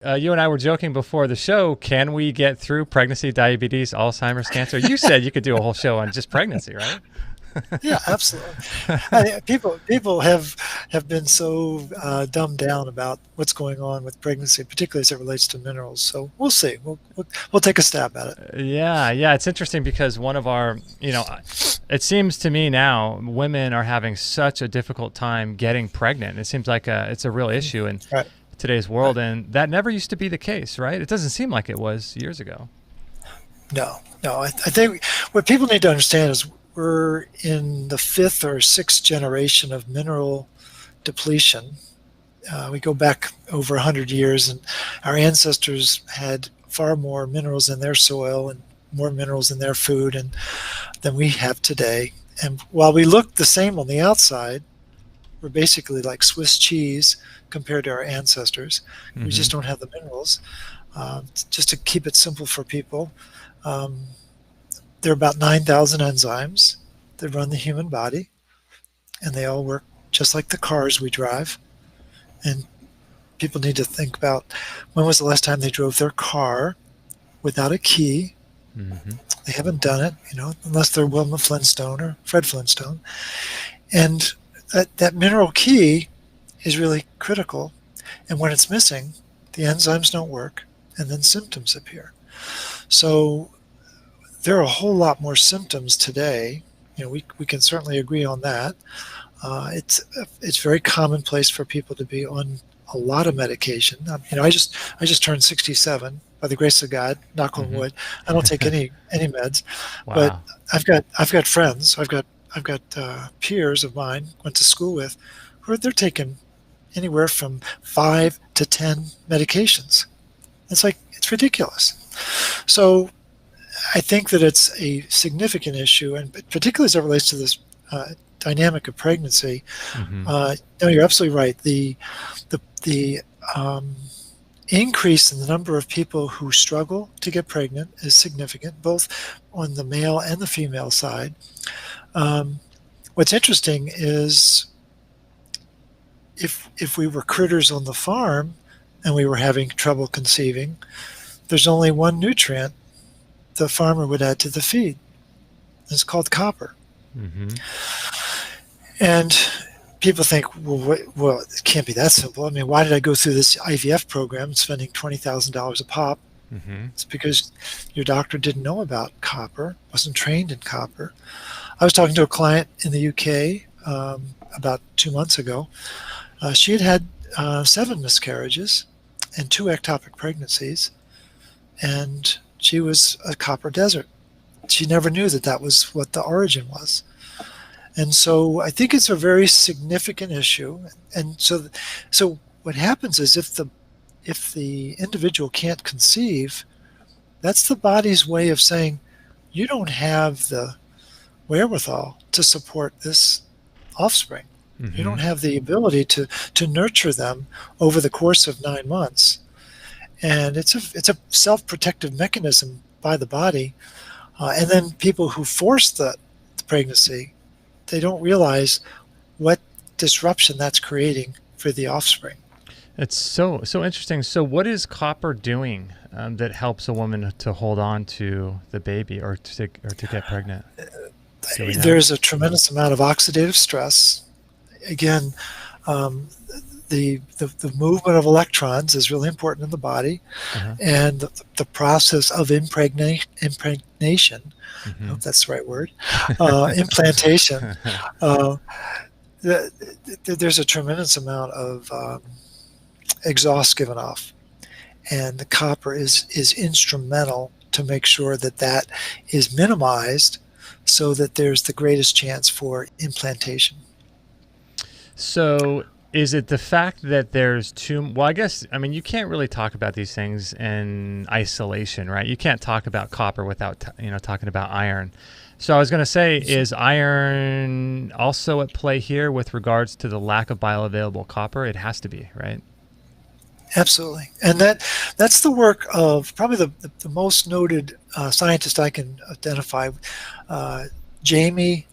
You and I were joking before the show. Can we get through pregnancy, diabetes, Alzheimer's, cancer? You said you could do a whole show on just pregnancy, right? Yeah, absolutely. I mean, people have been so dumbed down about what's going on with pregnancy, particularly as it relates to minerals. So we'll see. We'll take a stab at it. Yeah. It's interesting because one of our, it seems to me now women are having such a difficult time getting pregnant. It seems like it's a real issue in Right. today's world, and that never used to be the case, right? It doesn't seem like it was years ago. No. I think what people need to understand is we're in the fifth or sixth generation of mineral depletion. We go back over 100 years, and our ancestors had far more minerals in their soil and more minerals in their food and than we have today. And while we look the same on the outside, we're basically like Swiss cheese compared to our ancestors. We Mm-hmm. just don't have the minerals. Just to keep it simple for people, um, there are about 9,000 enzymes that run the human body, and they all work just like the cars we drive. And people need to think about when was the last time they drove their car without a key. Mm-hmm. They haven't done it, unless they're Wilma Flintstone or Fred Flintstone. And that mineral key is really critical. And when it's missing, the enzymes don't work, and then symptoms appear. So there are a whole lot more symptoms today. We can certainly agree on that. It's very commonplace for people to be on a lot of medication. I just turned 67 by the grace of God. Knock on Mm-hmm. wood. I don't take any meds, but Wow. I've got friends. I've got peers of mine went to school with, who they're taking anywhere from 5 to 10 medications. It's ridiculous. So I think that it's a significant issue, and particularly as it relates to this dynamic of pregnancy. Mm-hmm. No, you're absolutely right. The um, increase in the number of people who struggle to get pregnant is significant, both on the male and the female side. What's interesting is if we were critters on the farm and we were having trouble conceiving, there's only one nutrient the farmer would add to the feed. It's called copper. Mm-hmm. And people think, well, it can't be that simple. I mean, why did I go through this IVF program spending $20,000 a pop? Mm-hmm. It's because your doctor didn't know about copper, wasn't trained in copper. I was talking to a client in the UK about 2 months ago. She had 7 miscarriages and 2 ectopic pregnancies, and she was a copper desert. She never knew that was what the origin was. And so I think it's a very significant issue. And so what happens is if the individual can't conceive, that's the body's way of saying you don't have the wherewithal to support this offspring. You Mm-hmm. don't have the ability to nurture them over the course of 9 months. And it's a self-protective mechanism by the body. And then people who force the pregnancy, they don't realize what disruption that's creating for the offspring. It's so interesting. So, what is copper doing that helps a woman to hold on to the baby or to get pregnant? Do we know? There's a tremendous amount of oxidative stress. Again, um, the movement of electrons is really important in the body, Uh-huh. and the process of impregnation. I Mm-hmm. hope that's the right word. Implantation. Uh, there's a tremendous amount of exhaust given off, and the copper is instrumental to make sure that is minimized, so that there's the greatest chance for implantation. So, is it the fact that there's too? Well, I guess you can't really talk about these things in isolation, right? You can't talk about copper without talking about iron. So I was going to say, is iron also at play here with regards to the lack of bioavailable copper? It has to be, right? Absolutely, and that's the work of probably the most noted scientist I can identify, Jamie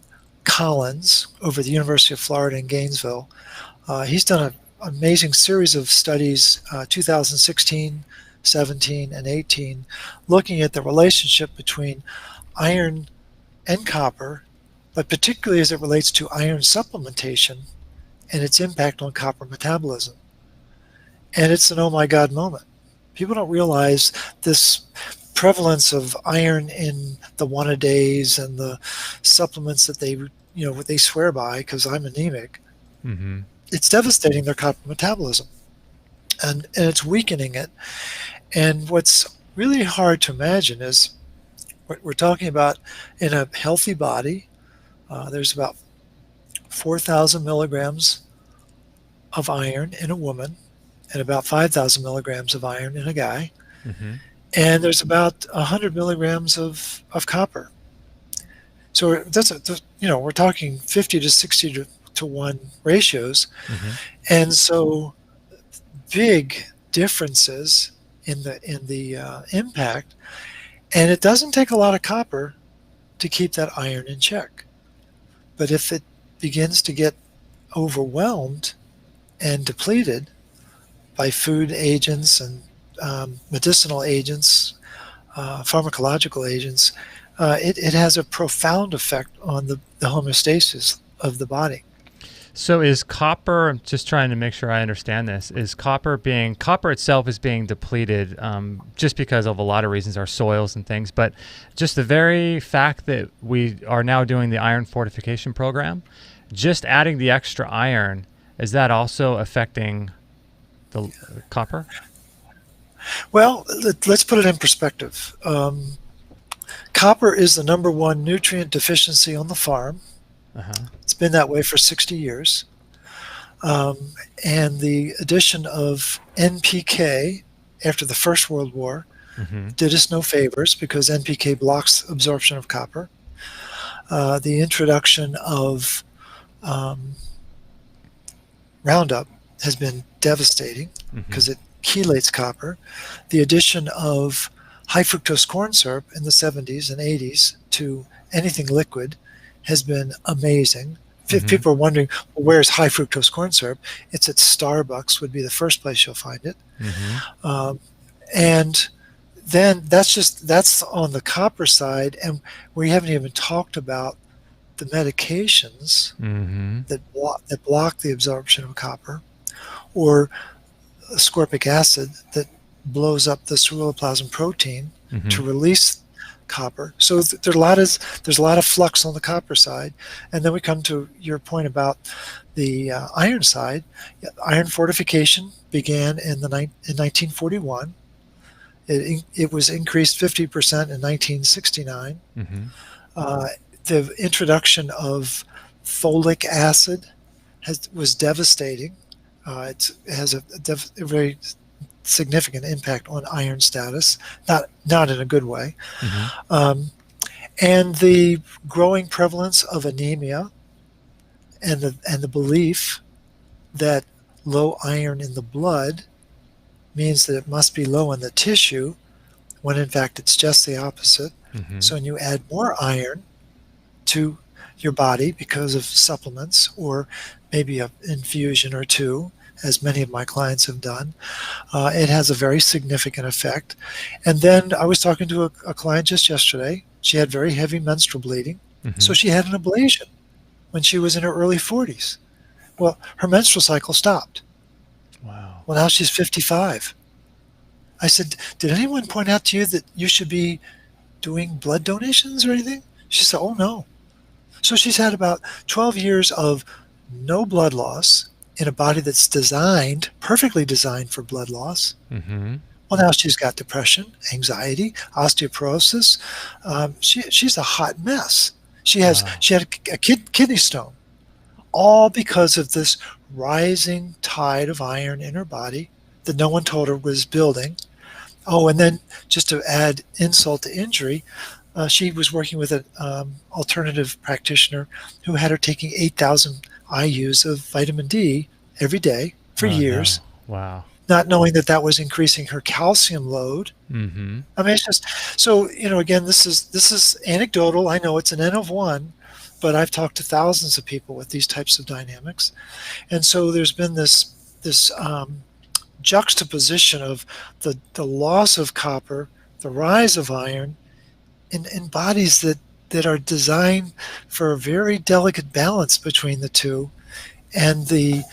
Collins over at the University of Florida in Gainesville. He's done amazing series of studies, 2016, 17, and 18, looking at the relationship between iron and copper, but particularly as it relates to iron supplementation and its impact on copper metabolism. And it's an oh my God moment. People don't realize this prevalence of iron in the one-a-days and the supplements that what they swear by because I'm anemic. Mm-hmm. It's devastating their copper metabolism, and it's weakening it. And what's really hard to imagine is what we're talking about in a healthy body. There's about 4,000 milligrams of iron in a woman and about 5,000 milligrams of iron in a guy. Mm-hmm. And there's about 100 milligrams of copper. So we're talking 50 to 60 to 1 ratios. Mm-hmm. And so big differences in the impact. And it doesn't take a lot of copper to keep that iron in check. But if it begins to get overwhelmed and depleted by food agents and medicinal agents, pharmacological agents, it has a profound effect on the homeostasis of the body. So is copper, I'm just trying to make sure I understand this, is copper itself is being depleted just because of a lot of reasons, our soils and things, but just the very fact that we are now doing the iron fortification program, just adding the extra iron, is that also affecting the copper? Well, let's put it in perspective. Copper is the number one nutrient deficiency on the farm. Uh-huh. It's been that way for 60 years. And the addition of NPK after the First World War did us no favors because NPK blocks absorption of copper. The introduction of Roundup has been devastating because it chelates copper. The addition of high fructose corn syrup in the 70s and 80s to anything liquid has been amazing. If people are wondering, well, where's high fructose corn syrup? It's at Starbucks would be the first place you'll find it. And then that's on the copper side, and we haven't even talked about the medications that block the absorption of copper, or ascorbic acid that blows up the ceruloplasmin protein to release copper. So there's a lot of flux on the copper side, and then we come to your point about the iron side. Iron fortification began in 1941. It was increased 50% in 1969. The introduction of folic acid was devastating. It has a very significant impact on iron status, not in a good way. And the growing prevalence of anemia and the belief that low iron in the blood means that it must be low in the tissue, when in fact it's just the opposite. So when you add more iron to your body because of supplements or maybe an infusion or two, as many of my clients have done, it has a very significant effect. And then I was talking to a client just yesterday. She had very heavy menstrual bleeding, so she had an ablation when she was in her early 40s. Well, her menstrual cycle stopped. Wow. Well, now she's 55. I said, did anyone point out to you that you should be doing blood donations or anything? She said, oh, no. So she's had about 12 years of no blood loss in a body that's perfectly designed for blood loss. Well, now she's got depression, anxiety, osteoporosis. She's a hot mess. She had a kidney stone, all because of this rising tide of iron in her body that no one told her was building. Oh, and then just to add insult to injury, she was working with an alternative practitioner who had her taking 8,000 IUs of vitamin D every day for years. No. Wow. Not knowing that was increasing her calcium load. I mean, it's just, so, again, this is anecdotal. I know it's an N of one, but I've talked to thousands of people with these types of dynamics. And so there's been this this juxtaposition of the loss of copper, the rise of iron, in bodies that are designed for a very delicate balance between the two, and the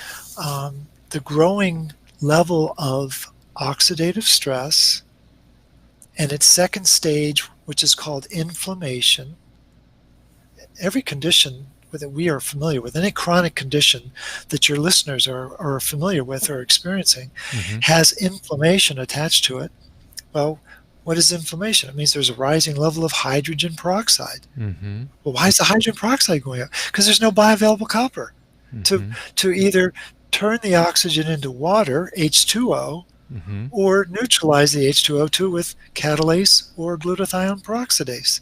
growing level of oxidative stress, and its second stage, which is called inflammation. Every condition that we are familiar with, any chronic condition that your listeners are familiar with or experiencing, has inflammation attached to it. Well, what is inflammation? It means there's a rising level of hydrogen peroxide. Well, why is the hydrogen peroxide going up? Because there's no bioavailable copper to either turn the oxygen into water, H2O, or neutralize the H2O2 with catalase or glutathione peroxidase.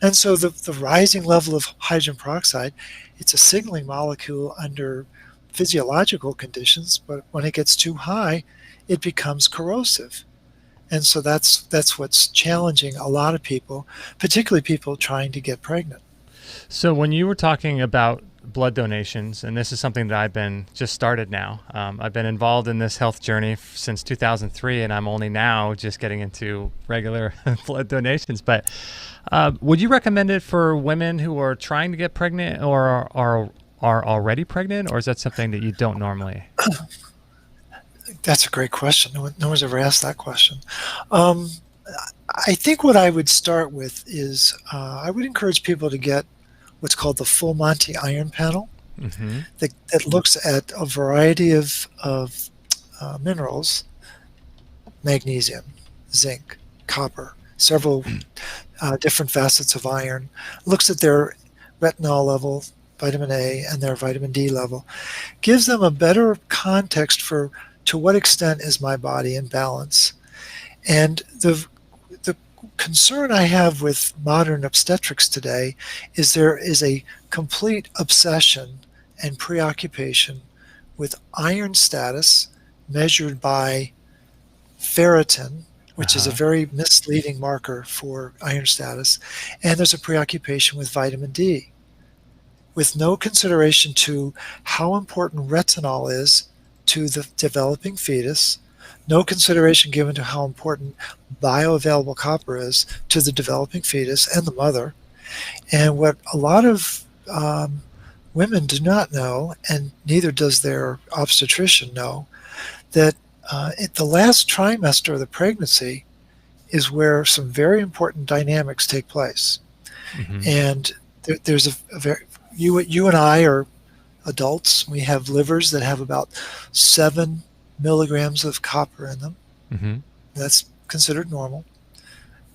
And so the rising level of hydrogen peroxide, it's a signaling molecule under physiological conditions, but when it gets too high, it becomes corrosive. And so that's what's challenging a lot of people, particularly people trying to get pregnant. So when you were talking about blood donations, and this is something that I've been just started now. I've been involved in this health journey since 2003, and I'm only now just getting into regular blood donations. But would you recommend it for women who are trying to get pregnant or are already pregnant, or is that something that you don't normally? That's a great question. No one's ever asked that question. I think what I would start with is I would encourage people to get what's called the Full Monty Iron Panel that looks at a variety of minerals, magnesium, zinc, copper, several different facets of iron, looks at their retinol level, vitamin A, and their vitamin D level, gives them a better context for to what extent is my body in balance. And the concern I have with modern obstetrics today is there is a complete obsession and preoccupation with iron status measured by ferritin, which is a very misleading marker for iron status, and there's a preoccupation with vitamin D, with no consideration to how important retinol is to the developing fetus, no consideration given to how important bioavailable copper is to the developing fetus and the mother. And what a lot of women do not know, and neither does their obstetrician know, that at the last trimester of the pregnancy is where some very important dynamics take place. And there's a very, you and I are adults. We have livers that have about 7 milligrams of copper in them. That's considered normal.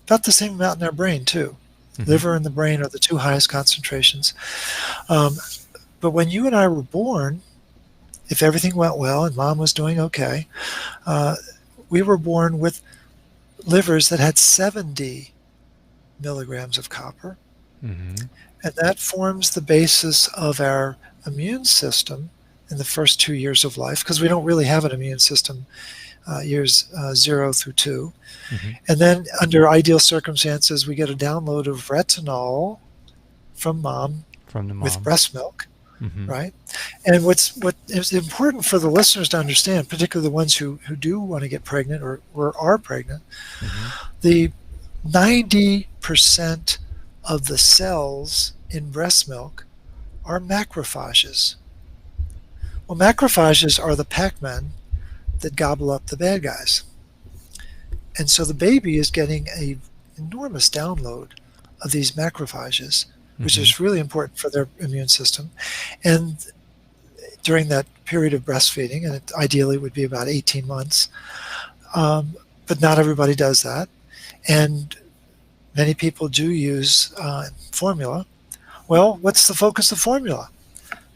About the same amount in our brain too. Liver and the brain are the two highest concentrations. But when you and I were born, if everything went well and mom was doing okay, we were born with livers that had 70 milligrams of copper. And that forms the basis of our immune system in the first 2 years of life, because we don't really have an immune system years 0 through 2. And then under ideal circumstances, we get a download of retinol from mom, with breast milk, right? And what is important for the listeners to understand, particularly the ones who do want to get pregnant or are pregnant, the 90% of the cells in breast milk are macrophages. Well, macrophages are the Pac-Men that gobble up the bad guys. And so the baby is getting an enormous download of these macrophages, which is really important for their immune system. And during that period of breastfeeding, and it ideally would be about 18 months, but not everybody does that. And many people do use formula. Well, what's the focus of formula?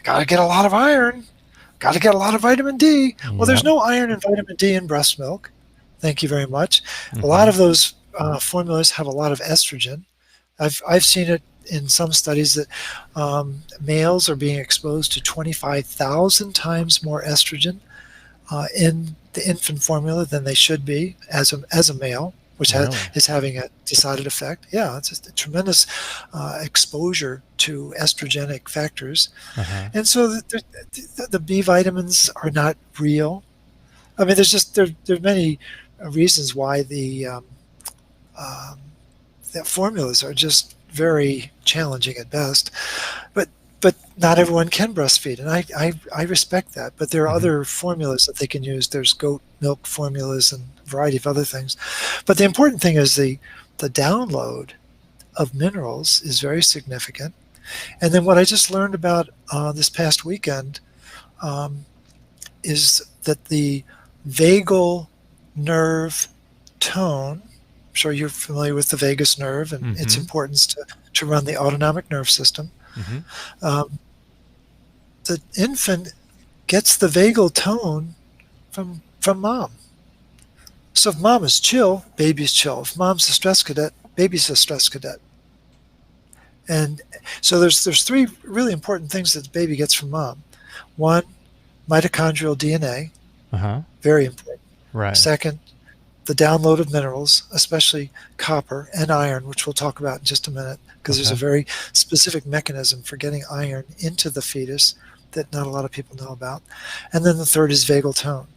Got to get a lot of iron. Got to get a lot of vitamin D. Well, there's no iron and vitamin D in breast milk. Thank you very much. A lot of those formulas have a lot of estrogen. I've seen it in some studies that males are being exposed to 25,000 times more estrogen in the infant formula than they should be as a male, which Really? is having a decided effect. Yeah, it's just a tremendous exposure to estrogenic factors. Uh-huh. And so the B vitamins are not real. I mean, there are many reasons why um, the formulas are just very challenging at best. But but not everyone can breastfeed, and I respect that. But there are Hmm. other formulas that they can use. There's goat milk formulas and a variety of other things. But the important thing is the download of minerals is very significant. And then what I just learned about this past weekend um, is that the vagal nerve tone. I'm sure you're familiar with the vagus nerve and its Hmm. importance to run the autonomic nerve system. Hmm. Um, the infant gets the vagal tone from mom. So if mom is chill, baby's chill. If mom's a stress cadet, baby's a stress cadet. And so there's three really important things that the baby gets from mom. One, mitochondrial DNA, Uh-huh. very important. Right. Second, the download of minerals, especially copper and iron, which we'll talk about in just a minute, because there's a Okay. very specific mechanism for getting iron into the fetus that not a lot of people know about. And then the third is vagal tone.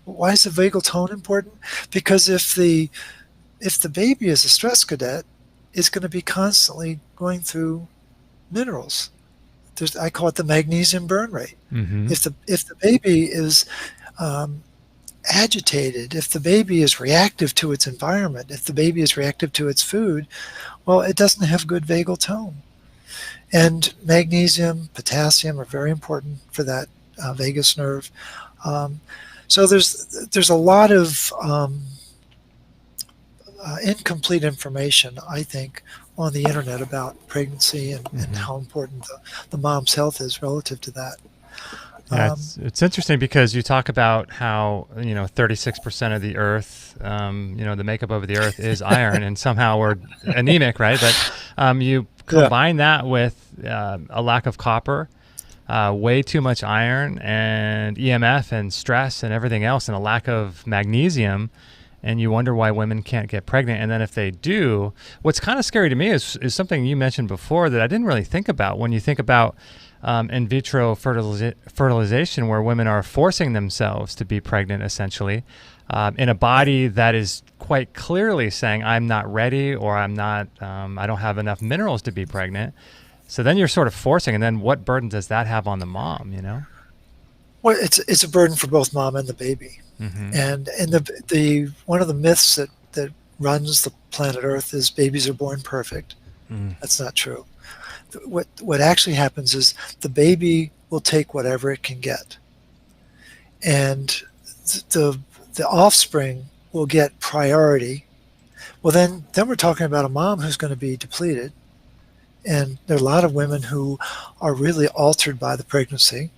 Why is the vagal tone important? Because if the baby is a stress cadet, it's going to be constantly going through minerals. I call it the magnesium burn rate. Hmm. If the baby is um, agitated, if the baby is reactive to its environment, if the baby is reactive to its food, well, it doesn't have good vagal tone. And magnesium, potassium are very important for that vagus nerve. Um, so there's a lot of incomplete information, I think, on the internet about pregnancy and Hmm. how important the mom's health is relative to that. Yeah, Um, it's interesting because you talk about how 36% of the Earth, the makeup of the Earth is iron, and somehow we're anemic, right? But you yeah. combine that with a lack of copper, way too much iron, and EMF and stress and everything else, and a lack of magnesium, and you wonder why women can't get pregnant. And then if they do, what's kind of scary to me is something you mentioned before that I didn't really think about. When you think about in vitro fertilization, where women are forcing themselves to be pregnant, essentially, in a body that is quite clearly saying, "I'm not ready," or "I'm not, I don't have enough minerals to be pregnant." So then you're sort of forcing, and then what burden does that have on the mom? Well, it's a burden for both mom and the baby. Mm-hmm. And the one of the myths that runs the planet Earth is babies are born perfect. Mm. That's not true. What actually happens is the baby will take whatever it can get, and the offspring will get priority. Well, then we're talking about a mom who's going to be depleted, and there are a lot of women who are really altered by the pregnancy.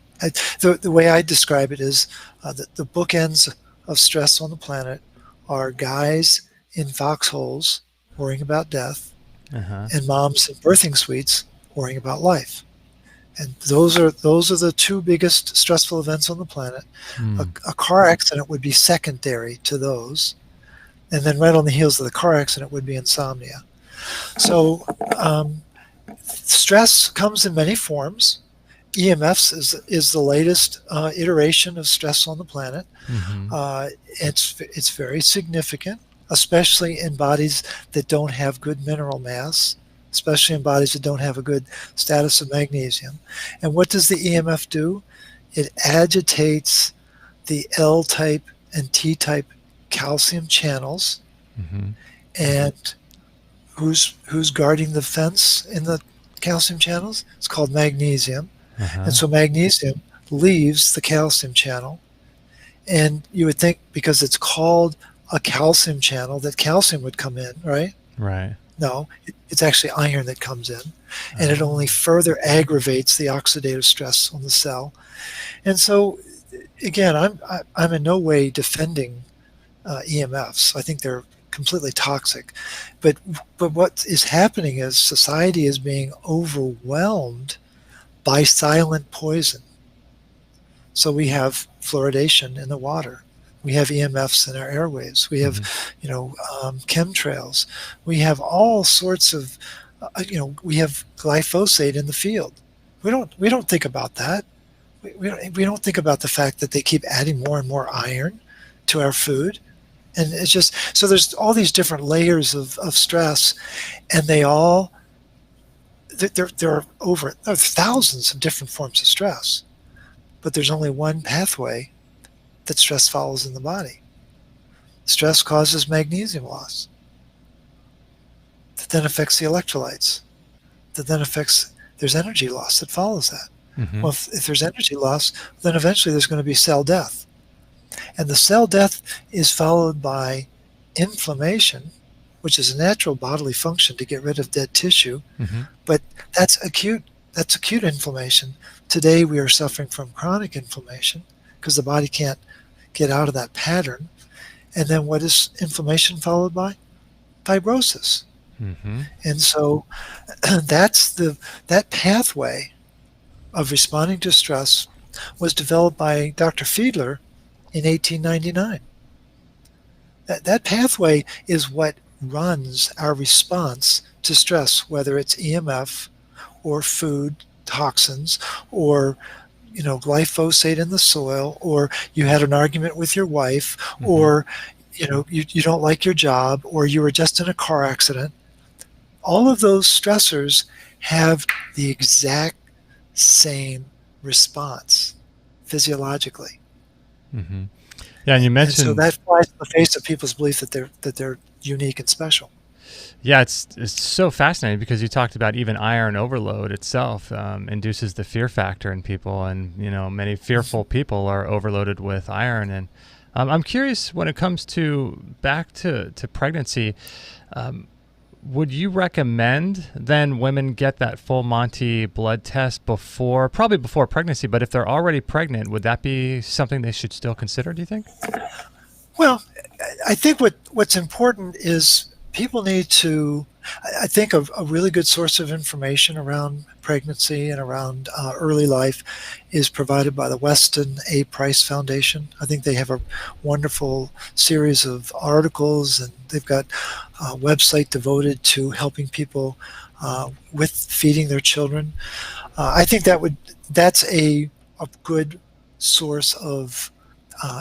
The way I describe it is that the bookends of stress on the planet are guys in foxholes worrying about death, Uh-huh. and moms in birthing suites worrying about life. And those are the two biggest stressful events on the planet. Mm. A car accident would be secondary to those, and then right on the heels of the car accident would be insomnia. So um, stress comes in many forms. EMFs is the latest iteration of stress on the planet. Mm-hmm. It's very significant, especially in bodies that don't have good mineral mass, especially in bodies that don't have a good status of magnesium. And what does the EMF do? It agitates the L type and T type calcium channels. Mm-hmm. And who's guarding the fence in the calcium channels? It's called magnesium. Uh-huh. And so magnesium leaves the calcium channel. And you would think because it's called a calcium channel that calcium would come in, right? Right. No, it's actually iron that comes in. And it Oh. only further aggravates the oxidative stress on the cell. And so, again, I'm in no way defending EMFs. I think they're completely toxic. But what is happening is society is being overwhelmed by silent poison. So we have fluoridation in the water. We have EMFs in our airwaves. We have, Mm-hmm. chemtrails. We have all sorts of, we have glyphosate in the field. We don't think about that. We don't think about the fact that they keep adding more and more iron to our food. And it's just, so there's all these different layers of stress, and there are thousands of different forms of stress, but there's only one pathway that stress follows in the body. Stress causes magnesium loss. That then affects the electrolytes. That then affects, there's energy loss that follows that. Mm-hmm. Well, if there's energy loss, then eventually there's going to be cell death. And the cell death is followed by inflammation, which is a natural bodily function to get rid of dead tissue. Mm-hmm. But that's acute inflammation. Today we are suffering from chronic inflammation because the body can't get out of that pattern. And then what is inflammation followed by? Fibrosis. Mm-hmm. And so that pathway of responding to stress was developed by Dr. Fiedler in 1899. That pathway is what runs our response to stress, whether it's EMF or food toxins or glyphosate in the soil, or you had an argument with your wife, Mm-hmm. or you don't like your job, or you were just in a car accident. All of those stressors have the exact same response physiologically. Mm-hmm. Yeah, and you And mentioned. so that flies in the face of people's belief that they're unique and special. Yeah, it's so fascinating because you talked about even iron overload itself induces the fear factor in people, and many fearful people are overloaded with iron. And I'm curious, when it comes to back to pregnancy, would you recommend then women get that full Monty blood test probably before pregnancy? But if they're already pregnant, would that be something they should still consider, do you think? Well, I think what's important is people need to, I think a really good source of information around pregnancy and around early life is provided by the Weston A. Price Foundation. I think they have a wonderful series of articles, and they've got a website devoted to helping people with feeding their children. I think that's a good source of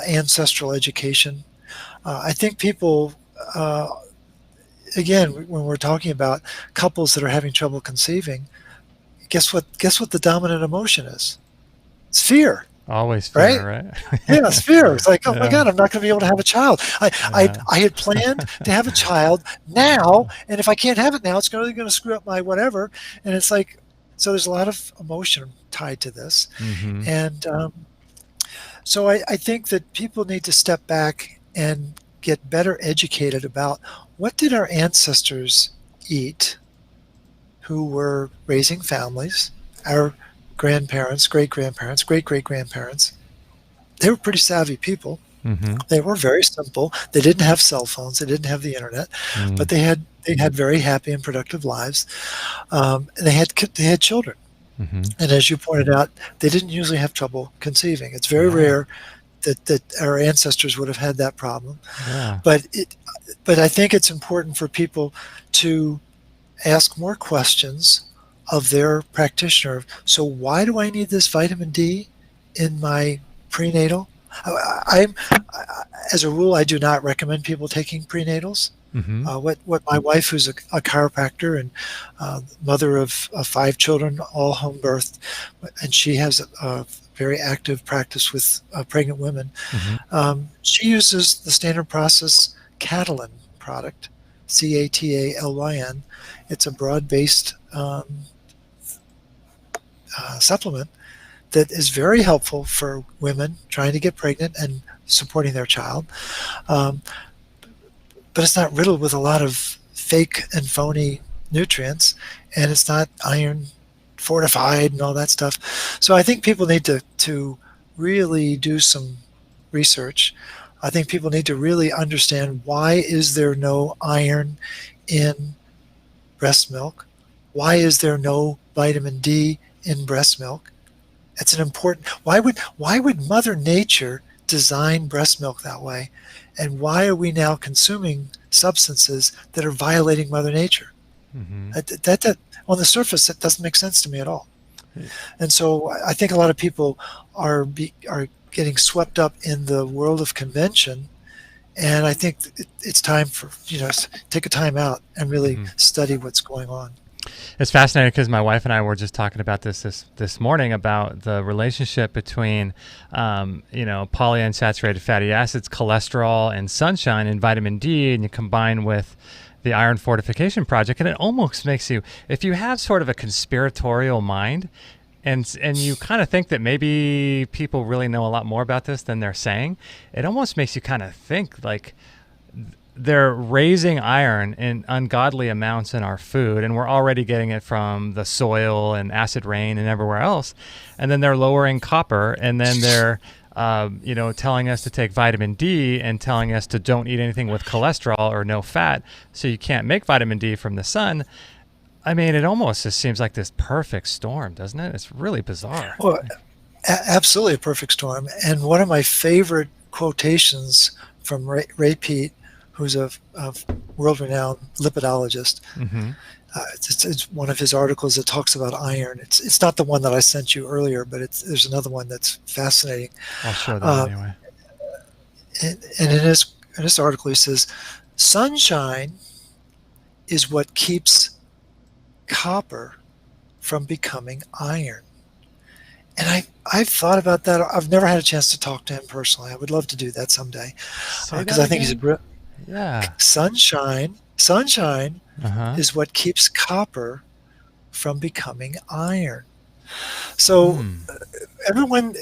ancestral education. I think people, again, when we're talking about couples that are having trouble conceiving, guess what the dominant emotion is? It's fear. Always Right? fear, right? Yeah, it's fear. It's like, oh my Yeah. God, I'm not going to be able to have a child. Yeah. I had planned to have a child now, and if I can't have it now, it's really going to screw up my whatever. And it's like, so there's a lot of emotion tied to this. Mm-hmm. And so I think that people need to step back and get better educated about what did our ancestors eat who were raising families, our grandparents, great-grandparents, great-great-grandparents. They were pretty savvy people. Mm-hmm. They were very simple. They didn't have cell phones. They didn't have the internet, Mm. but they had very happy and productive lives. And they had children. Mm-hmm. And as you pointed out, they didn't usually have trouble conceiving. It's very Yeah. rare that our ancestors would have had that problem. Yeah. But I think it's important for people to ask more questions of their practitioner. So why do I need this vitamin D in my prenatal? As a rule, I do not recommend people taking prenatals. Mm-hmm. What my wife, who's a chiropractor and mother of 5 children, all home birthed, and she has a very active practice with pregnant women. Mm-hmm. She uses the standard process Catalyn product, Catalyn. It's a broad-based supplement that is very helpful for women trying to get pregnant and supporting their child. But it's not riddled with a lot of fake and phony nutrients, and it's not iron fortified and all that stuff. So I think people need to really do some research. I think people need to really understand, why is there no iron in breast milk? Why is there no vitamin D in breast milk? It's an important. Why would Mother Nature design breast milk that way? And why are we now consuming substances that are violating Mother Nature? Mm-hmm. That on the surface, that doesn't make sense to me at all. And so I think a lot of people are getting swept up in the world of convention, and I think it's time for take a time out and really study what's going on. It's fascinating because my wife and I were just talking about this morning about the relationship between polyunsaturated fatty acids, cholesterol, and sunshine and vitamin D, and you combine with the Iron Fortification Project, and it almost makes you, if you have sort of a conspiratorial mind, and you kind of think that maybe people really know a lot more about this than they're saying, it almost makes you kind of think like they're raising iron in ungodly amounts in our food, and we're already getting it from the soil and acid rain and everywhere else, and then they're lowering copper, and then they're telling us to take vitamin D and telling us to don't eat anything with cholesterol or no fat, so you can't make vitamin D from the sun. I mean, it almost just seems like this perfect storm, doesn't it? It's really bizarre. Well, absolutely a perfect storm. And one of my favorite quotations from Ray Peat, who's a world-renowned lipidologist. Mm-hmm. It's one of his articles that talks about iron. It's not the one that I sent you earlier, but there's another one that's fascinating. I'll show that anyway. And in his article, he says, sunshine is what keeps copper from becoming iron. And I've thought about that. I've never had a chance to talk to him personally. I would love to do that someday, because I think he's sunshine is what keeps copper from becoming iron. So when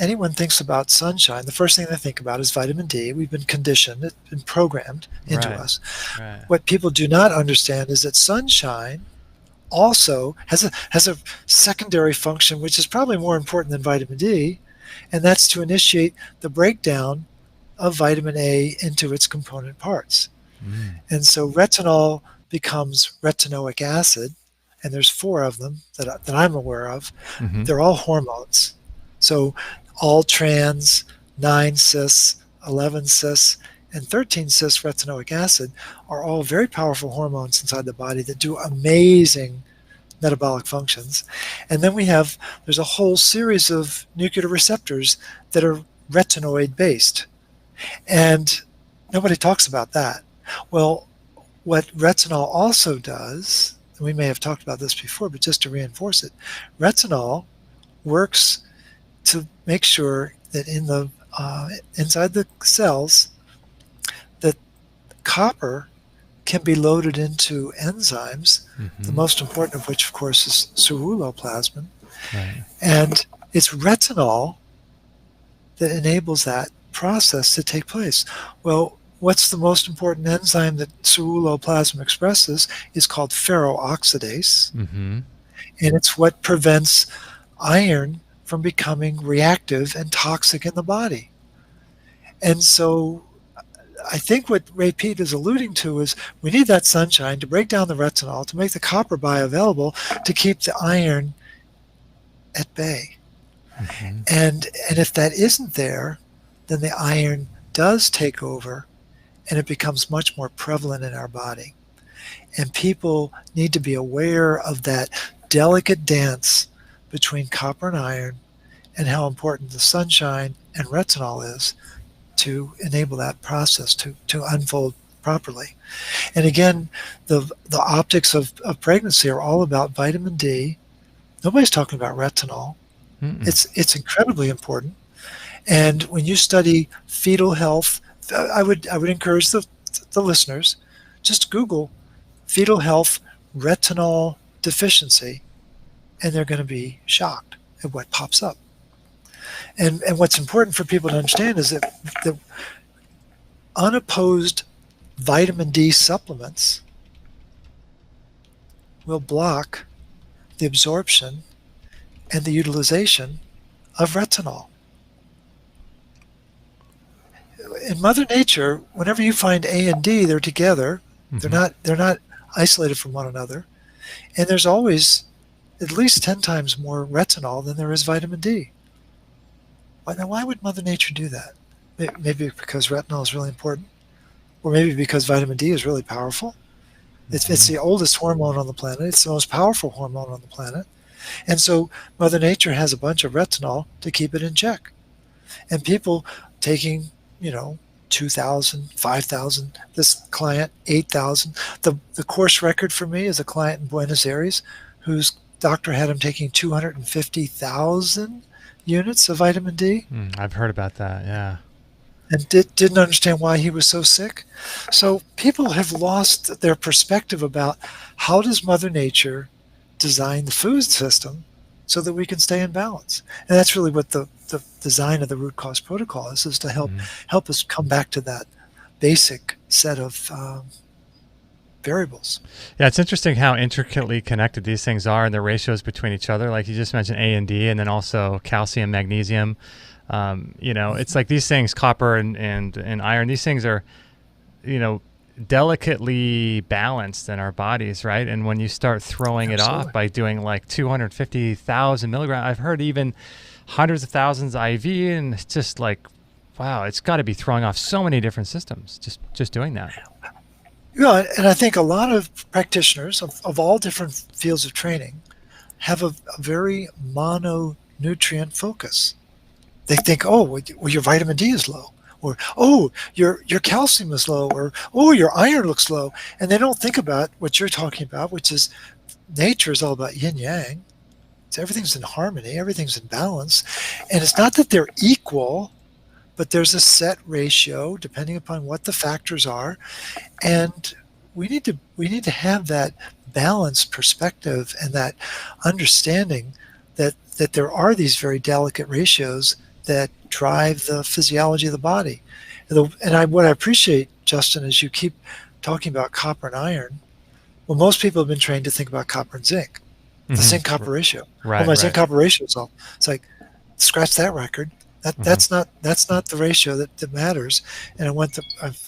anyone thinks about sunshine, the first thing they think about is vitamin D. We've been conditioned, it's been programmed into us. Right. What people do not understand is that sunshine also has a secondary function, which is probably more important than vitamin D, and that's to initiate the breakdown of vitamin A into its component parts. And so retinol becomes retinoic acid, and there's 4 of them that I'm aware of. They're all hormones. So all trans, 9-cis, 11-cis, and 13-cis retinoic acid are all very powerful hormones inside the body that do amazing metabolic functions. And then there's a whole series of nuclear receptors that are retinoid based. And nobody talks about that. Well, what retinol also does, and we may have talked about this before, but just to reinforce it, retinol works to make sure that inside the cells, that copper can be loaded into enzymes, the most important of which, of course, is ceruloplasmin. Right. And it's retinol that enables that process to take place. Well, what's the most important enzyme that ceruloplasmin expresses is called ferroxidase, and it's what prevents iron from becoming reactive and toxic in the body. And so I think what Ray Peat is alluding to is we need that sunshine to break down the retinol, to make the copper bioavailable, to keep the iron at bay. And if that isn't there, then the iron does take over, and it becomes much more prevalent in our body. And people need to be aware of that delicate dance between copper and iron, and how important the sunshine and retinol is to enable that process to unfold properly. And again, the optics of pregnancy are all about vitamin D. Nobody's talking about retinol. It's incredibly important. And when you study fetal health, I would encourage the listeners, just Google fetal health retinol deficiency, and they're going to be shocked at what pops up. And what's important for people to understand is that the unopposed vitamin D supplements will block the absorption and the utilization of retinol. In Mother Nature, whenever you find A and D, they're together. They're not isolated from one another. And there's always at least 10 times more retinol than there is vitamin D. Why would Mother Nature do that? Maybe because retinol is really important, or maybe because vitamin D is really powerful. It's the oldest hormone on the planet. It's the most powerful hormone on the planet. And so Mother Nature has a bunch of retinol to keep it in check. And people taking, 2,000, 5,000, this client, 8,000. The course record for me is a client in Buenos Aires whose doctor had him taking 250,000 units of vitamin D. I've heard about that, yeah. And didn't understand why he was so sick. So people have lost their perspective about how does Mother Nature design the food system so that we can stay in balance. And that's really what the design of the root cause protocol is to help us come back to that basic set of variables. Yeah, it's interesting how intricately connected these things are and the ratios between each other. Like you just mentioned A and D, and then also calcium, magnesium. It's like these things, copper and iron, these things are, delicately balanced in our bodies, right? And when you start throwing Absolutely. it off by doing like 250,000 milligrams, I've heard even hundreds of thousands IV, and it's just like, wow, it's got to be throwing off so many different systems just doing that. Yeah, and I think a lot of practitioners of all different fields of training have a very mononutrient focus. They think, oh, well, your vitamin D is low, or oh, your calcium is low, or oh, your iron looks low, and they don't think about what you're talking about, which is nature is all about yin yang. So everything's in harmony, everything's in balance, and it's not that they're equal, but there's a set ratio depending upon what the factors are, and we need to have that balanced perspective and that understanding that there are these very delicate ratios that drive the physiology of the body. What I appreciate, Justin, is you keep talking about copper and iron. Well, most people have been trained to think about copper and zinc, the zinc copper ratio. Right. Well, my zinc copper ratio is all. It's like, scratch that record. That's not the ratio that matters. And I'm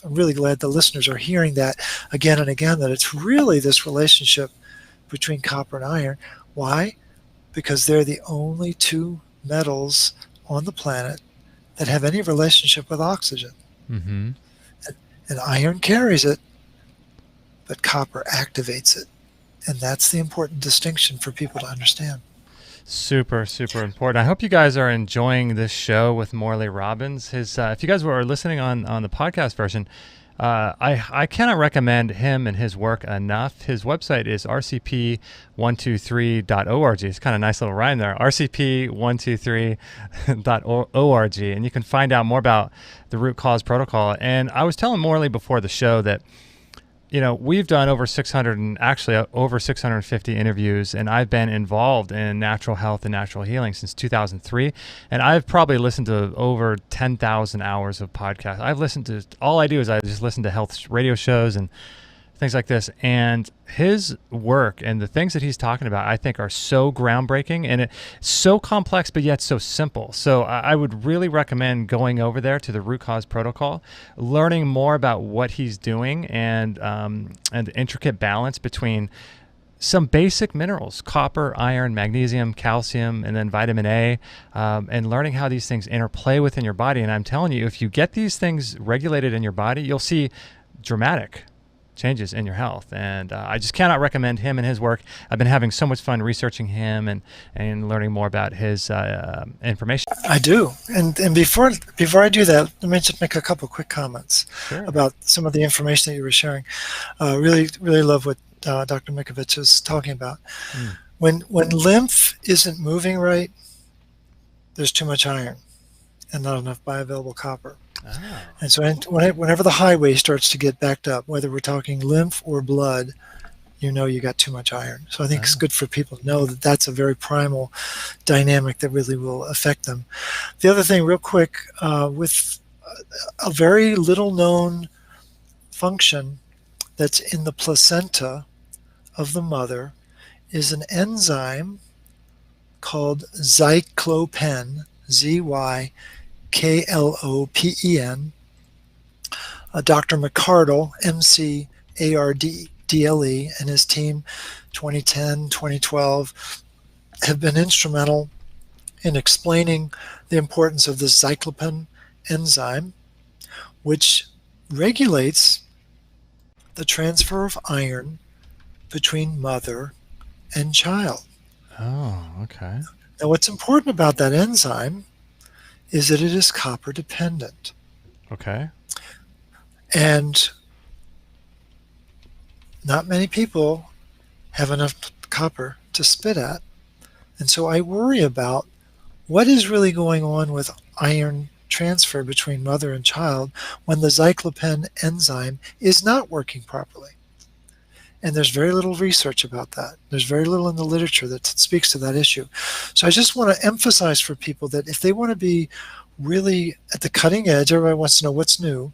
really glad the listeners are hearing that again and again, that it's really this relationship between copper and iron. Why? Because they're the only two metals on the planet that have any relationship with oxygen. Mm-hmm. And iron carries it, but copper activates it. And that's the important distinction for people to understand. Super, super important. I hope you guys are enjoying this show with Morley Robbins. If you guys were listening on the podcast version, I cannot recommend him and his work enough. His website is rcp123.org. It's kind of a nice little rhyme there, rcp123.org, and you can find out more about the root cause protocol. And I was telling Morley before the show that, we've done over 600 and actually over 650 interviews, and I've been involved in natural health and natural healing since 2003. And I've probably listened to over 10,000 hours of podcasts. All I do is I just listen to health radio shows and things like this. And his work and the things that he's talking about, I think, are so groundbreaking, and it's so complex, but yet so simple. So I would really recommend going over there to the Root Cause Protocol, learning more about what he's doing and the intricate balance between some basic minerals, copper, iron, magnesium, calcium, and then vitamin A, and learning how these things interplay within your body. And I'm telling you, if you get these things regulated in your body, you'll see dramatic changes in your health. And I just cannot recommend him and his work. I've been having so much fun researching him and learning more about his information. I do. And before I do that, let me just make a couple quick comments about some of the information that you were sharing. Really love what Dr. Mikovich is talking about. When lymph isn't moving right, there's too much iron and not enough bioavailable copper. Oh. And so whenever the highway starts to get backed up, whether we're talking lymph or blood, you got too much iron. So I think it's good for people to know that that's a very primal dynamic that really will affect them. The other thing, real quick, with a very little known function that's in the placenta of the mother is an enzyme called zyclopen, ZYKLOPEN. Dr. McCardle, MCARDLE, and his team, 2010, 2012, have been instrumental in explaining the importance of the cyclopen enzyme, which regulates the transfer of iron between mother and child. Oh, okay. Now, what's important about that enzyme is that it is copper dependent. Okay. And not many people have enough copper to spit at. And so I worry about what is really going on with iron transfer between mother and child when the cyclopen enzyme is not working properly. And there's very little research about that. There's very little in the literature that speaks to that issue. So I just want to emphasize for people that if they want to be really at the cutting edge, everybody wants to know what's new.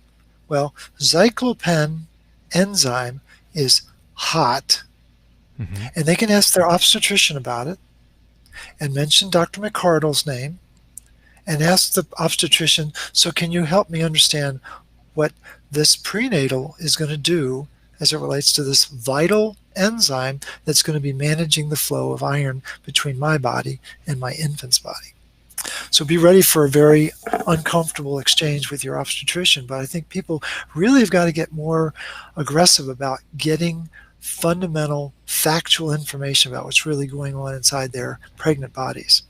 Well, cyclopen enzyme is hot, Mm-hmm. and they can ask their obstetrician about it and mention Dr. McCardle's name and ask the obstetrician, so can you help me understand what this prenatal is going to do as it relates to this vital enzyme that's going to be managing the flow of iron between my body and my infant's body. So be ready for a very uncomfortable exchange with your obstetrician, but I think people really have got to get more aggressive about getting fundamental factual information about what's really going on inside their pregnant bodies.